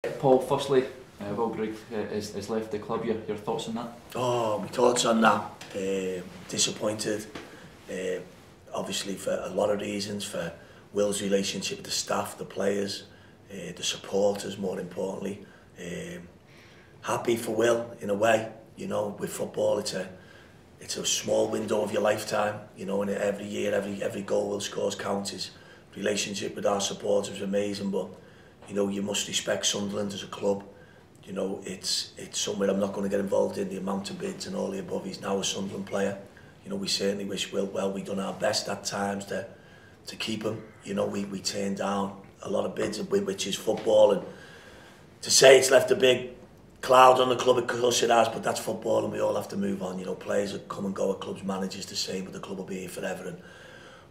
Paul, firstly, Will Grigg has left the club. Your thoughts on that? Oh, my thoughts on that. Disappointed. Obviously for a lot of reasons. For Will's relationship with the staff, the players, the supporters, more importantly. Happy for Will in a way. You know, with football, it's a small window of your lifetime. You know, and every year, every goal Will scores counts. His relationship with our supporters is amazing, but you know, you must respect Sunderland as a club. You know, it's somewhere I'm not going to get involved in, the amount of bids and all the above. He's now a Sunderland player. You know, we certainly wish Will well. We've done our best at times to keep him. You know, we turned down a lot of bids, which is football. And to say it's left a big cloud on the club, of course it has, but that's football and we all have to move on. You know, players that come and go at clubs, managers the same, but the club will be here forever. And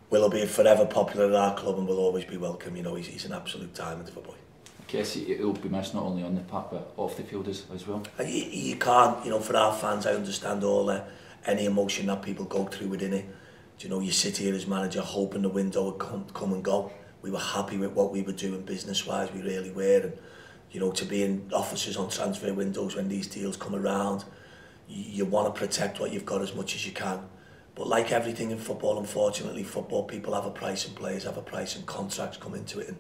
Will be forever popular at our club and will always be welcome. You know, he's an absolute diamond of a boy. I guess he'll be missed not only on the park but off the field as well. You can't, you know, for our fans, I understand all any emotion that people go through within it. You know, you sit here as manager hoping the window would come and go. We were happy with what we were doing business-wise, we really were. And, you know, to be in offices on transfer windows when these deals come around, you want to protect what you've got as much as you can. But like everything in football, unfortunately, football people have a price and players have a price and contracts come into it. And,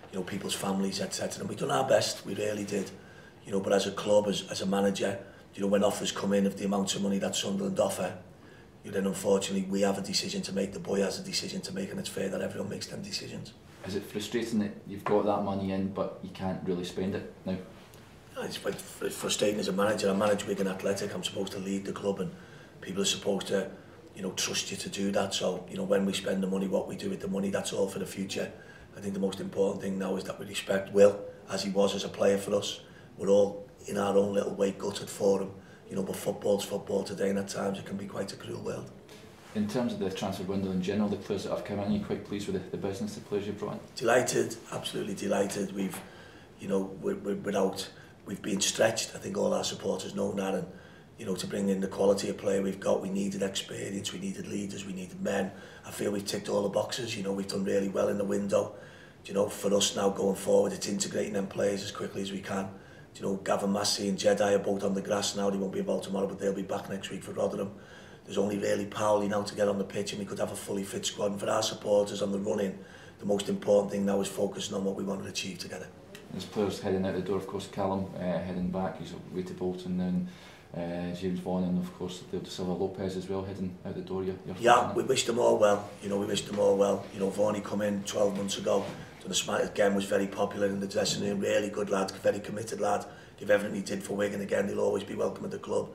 you know, people's families, etc. And we've done our best, we really did. You know, but as a club, as a manager, you know, when offers come in of the amount of money that Sunderland offer, you know, then unfortunately we have a decision to make, the boy has a decision to make, and it's fair that everyone makes them decisions. Is it frustrating that you've got that money in, but you can't really spend it now? It's frustrating as a manager. I manage Wigan Athletic, I'm supposed to lead the club, and people are supposed to, you know, trust you to do that. So, you know, when we spend the money, what we do with the money, that's all for the future. I think the most important thing now is that we respect Will, as he was as a player for us. We're all in our own little way gutted for him, you know, but football's football today, and at times it can be quite a cruel world. In terms of the transfer window in general, the players that have come in, are you quite pleased with the business, the players you've brought in? Delighted, absolutely delighted. We've, you know, we've been stretched. I think all our supporters know that, and you know, to bring in the quality of player we've got, we needed experience, we needed leaders, we needed men. I feel we've ticked all the boxes. You know, we've done really well in the window. You know, for us now going forward, it's integrating them players as quickly as we can. You know, Gavin Massey and Jedi are both on the grass now. They won't be involved tomorrow, but they'll be back next week for Rotherham. There's only really Powley now to get on the pitch, and we could have a fully fit squad. And for our supporters on the run-in, the most important thing now is focusing on what we want to achieve together. There's players heading out the door, of course. Callum heading back, he's away to Bolton, and James Vaughan, and of course Leo Silva Lopez as well heading out the door. Yeah, we wish them all well. You know, we wish them all well. You know, Vaughan come in 12 months ago. Done a smart again, was very popular in the dressing room. Really good lad, very committed lad. Give everything he did for Wigan again. He'll always be welcome at the club.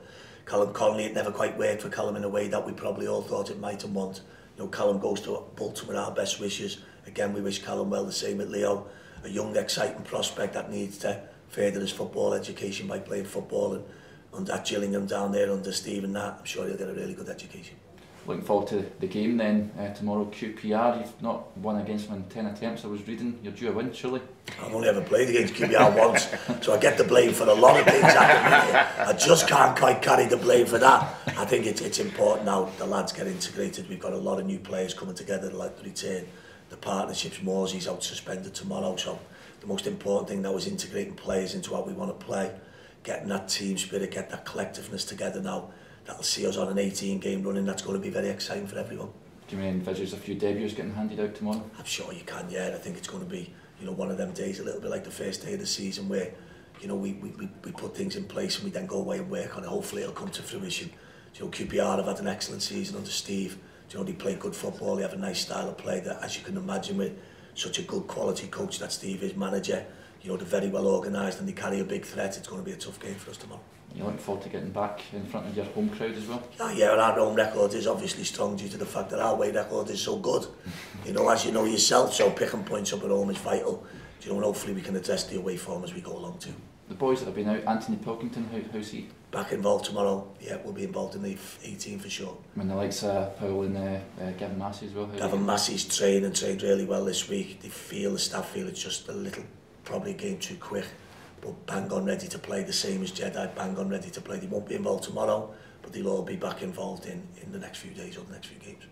Callum Connolly, it never quite worked for Callum in a way that we probably all thought it might and want. You know, Callum goes to Bolton with our best wishes. Again, we wish Callum well. The same with Leo, a young, exciting prospect that needs to further his football education by playing football. And at Gillingham down there under Steve and that, I'm sure he'll get a really good education. Looking forward to the game then tomorrow. QPR, you've not won against them in 10 attempts, I was reading. You're due a win, surely? I've only ever played against QPR once, so I get the blame for a lot of things at the minute. I just can't quite carry the blame for that. I think it's important now the lads get integrated. We've got a lot of new players coming together like the return. The partnerships, Morsey's out suspended tomorrow, so the most important thing now is integrating players into how we want to play. Getting that team spirit, get that collectiveness together now. That'll see us on an 18-game run, and that's going to be very exciting for everyone. Do you envisage a few debuts getting handed out tomorrow? I'm sure you can, yeah. I think it's going to be, you know, one of them days, a little bit like the first day of the season where, you know, we put things in place and we then go away and work on it. Hopefully it'll come to fruition. You know, QPR have had an excellent season under Steve. You know, they play good football, they have a nice style of play that, as you can imagine, with such a good quality coach that Steve is, manager, you know, they're very well organised and they carry a big threat. It's going to be a tough game for us tomorrow. You're looking forward to getting back in front of your home crowd as well? Yeah, our home record is obviously strong due to the fact that our away record is so good. You know, as you know yourself, so picking points up at home is vital. You know, and hopefully we can address the away form as we go along too. The boys that have been out, Anthony Pilkington, how's he? Back involved tomorrow. Yeah, we'll be involved in the 18 for sure. And the likes of Paul and Gavin Massey as well? Gavin Massey's trained really well this week. The staff feel it's just a little, probably a game too quick. But bang on ready to play, the same as Jedi, bang on ready to play. They won't be involved tomorrow, but they'll all be back involved in the next few days or the next few games.